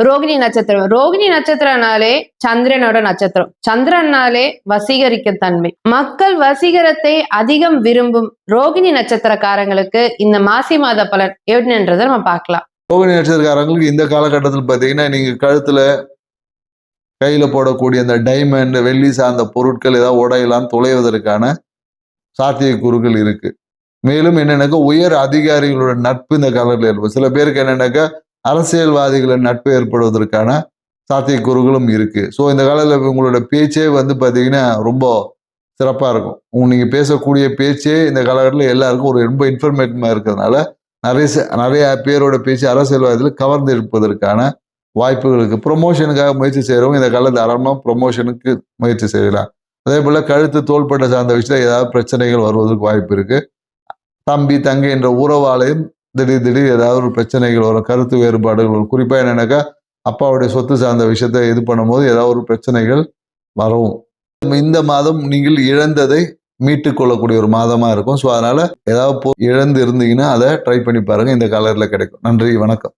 ரோகிணி நட்சத்திரம்னாலே சந்திரனோட நட்சத்திரம். சந்திரனாலே வசீகரிக்கும் தன்மை. மக்கள் வசீகரத்தை அதிகம் விரும்பும் ரோகிணி நட்சத்திரக்காரங்களுக்கு இந்த மாசி மாத பலன் எப்படின்றத நம்ம பார்க்கலாம். ரோகிணி நட்சத்திரக்காரங்களுக்கு இந்த காலகட்டத்தில் பார்த்தீங்கன்னா, நீங்க கழுத்துல கையில போடக்கூடிய அந்த டைமண்ட், வெள்ளி சார்ந்த பொருட்கள் ஏதாவது உடையெல்லாம் துளைவதற்கான சாத்தியக்கூறுகள் இருக்கு. மேலும் என்னன்னாக்கா உயர் அதிகாரிகளோட நட்பு இந்த காலத்தில் ஏற்படும். சில பேருக்கு என்னன்னாக்கா அரசியல்வாதிகளின் நட்பு ஏற்படுவதற்கான சாத்தியக்கூறுகளும் இருக்கு. ஸோ இந்த காலத்தில் உங்களோட பேச்சே பார்த்தீங்கன்னா ரொம்ப சிறப்பாக இருக்கும். நீங்க பேசக்கூடிய பேச்சே இந்த காலகட்டத்தில் எல்லாருக்கும் ஒரு ரொம்ப இன்ஃபர்மேட்டிவாக இருக்கிறதுனால நிறைய பேரோட பேச்சு அரசியல்வாதிகள் கவர்ந்து இருப்பதற்கான வாய்ப்புகளுக்கு ப்ரொமோஷனுக்காக முயற்சி செய்கிறவங்க இந்த காலத்தில் தாராளமாக ப்ரொமோஷனுக்கு முயற்சி செய்யலாம். அதே போல் கழுத்து தோள்பட்ட சார்ந்த விஷயத்தில் ஏதாவது பிரச்சனைகள் வருவதற்கு வாய்ப்பு இருக்கு. தம்பி தங்கை என்ற உறவாலையும் திடீர் ஏதாவது ஒரு பிரச்சனைகள் வரும், கருத்து வேறுபாடுகள் வரும். குறிப்பாக என்னன்னாக்கா அப்பாவுடைய சொத்து சார்ந்த விஷயத்தை இது பண்ணும்போது ஏதாவது ஒரு பிரச்சனைகள் வரும். இந்த மாதம் நீங்கள் இழந்ததை மீட்டு கொள்ளக்கூடிய ஒரு மாதமா இருக்கும். ஸோ அதனால ஏதாவது இழந்து இருந்தீங்கன்னா அதை ட்ரை பண்ணி பாருங்க. இந்த காலத்தில் கிடைக்கும். நன்றி, வணக்கம்.